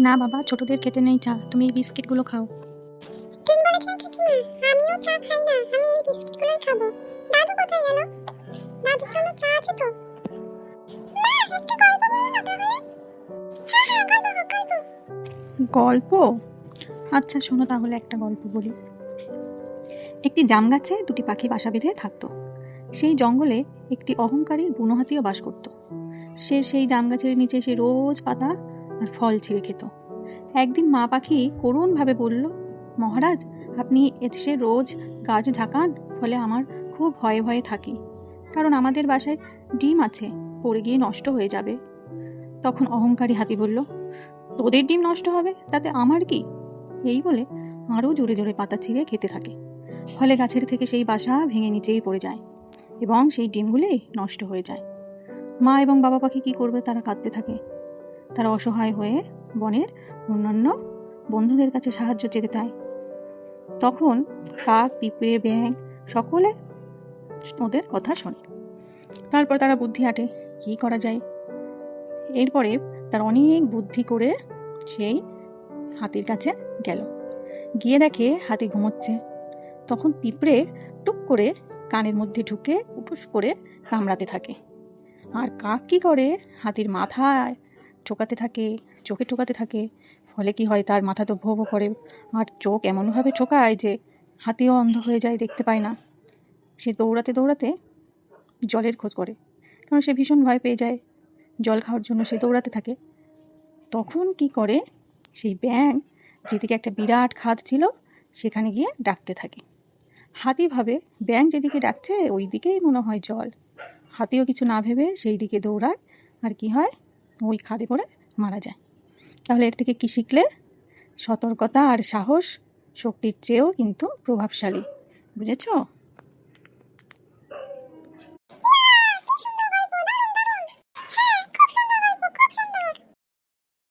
না বাবা, ছোটদের খেতে নেই চা, তুমি এই বিস্কিটগুলো খাও। ঠিক বলেছেন কাকিমা, আমিও চা খাই না, আমি এই বিস্কিটগুলোই খাবো। দাদু কোথায় গেল? দাদুর জন্য চা আছে তো? মা, একটু গল্প বলো না তাহলে। হ্যাঁ হ্যাঁ, গল্প। গল্প? আচ্ছা শোনো তাহলে একটা গল্প বলি। একটি জাম গাছে দুটি পাখি বাসা বেঁধে থাকতো। সেই জঙ্গলে একটি অহংকারী বুনো হাতিও বাস করত। সে সেই জাম গাছের নিচে সে রোজ পাতা আর ফল ছিঁড়ে খেত। একদিন মা পাখি করুণভাবে বলল, মহারাজ, আপনি এসে রোজ গাছ ঝাঁকান, ফলে আমার খুব ভয়ে ভয়ে থাকি, কারণ আমাদের বাসায় ডিম আছে, পড়ে গিয়ে নষ্ট হয়ে যাবে। তখন অহংকারী হাতি বলল, তোদের ডিম নষ্ট হবে তাতে আমার কি? এই বলে আরও জোরে জোরে পাতা ছিঁড়ে খেতে থাকে। ফলে গাছের থেকে সেই বাসা ভেঙে নিচেই পড়ে যায় এবং সেই ডিমগুলি নষ্ট হয়ে যায়। মা এবং বাবা পাখি কি করবে, তারা কাঁদতে থাকে। তারা অসহায় হয়ে বনের অন্যান্য বন্ধুদের কাছে সাহায্য চেতে চায়। তখন কাক, পিঁপড়ে, ব্যাঙ সকলে ওদের কথা শোনে। তারপর তারা বুদ্ধি আঁটে কি করা যায়। এরপরে তার অনেক বুদ্ধি করে সেই হাতির কাছে গেল। গিয়ে দেখে হাতি ঘুমোচ্ছে। তখন পিঁপড়ে টুক করে কানের মধ্যে ঢুকে উপুস করে কামড়াতে থাকে। আর কাক কি করে, হাতির মাথায় ঠোকাতে থাকে, চোখে ঠোকাতে থাকে। ফলে কি হয়, তার মাথা তো ভো ভো করে, আর চোখ এমনভাবে ঠোকায় যে হাতিও অন্ধ হয়ে যায়, দেখতে পায় না। সে দৌড়াতে দৌড়াতে জলের খোঁজ করে, কারণ সে ভীষণ ভয় পেয়ে যায়। জল খাওয়ার জন্য সে দৌড়াতে থাকে। তখন কি করে, সেই ব্যাঙ যেদিকে একটা বিরাট খাদ ছিল সেখানে গিয়ে ডাকতে থাকে। হাতি ভাবে ব্যাঙ যেদিকে ডাকছে ওই দিকেই মনে হয় জল। হাতিও কিছু না ভেবে সেই দিকে দৌড়ায়, আর কি হয়, ওই খাদে পড়ে মারা যায়। তাহলে এর থেকে কি শিখলে? সতর্কতা আর সাহস শক্তির চেয়েও কিন্তু প্রভাবশালী। বুঝেছো?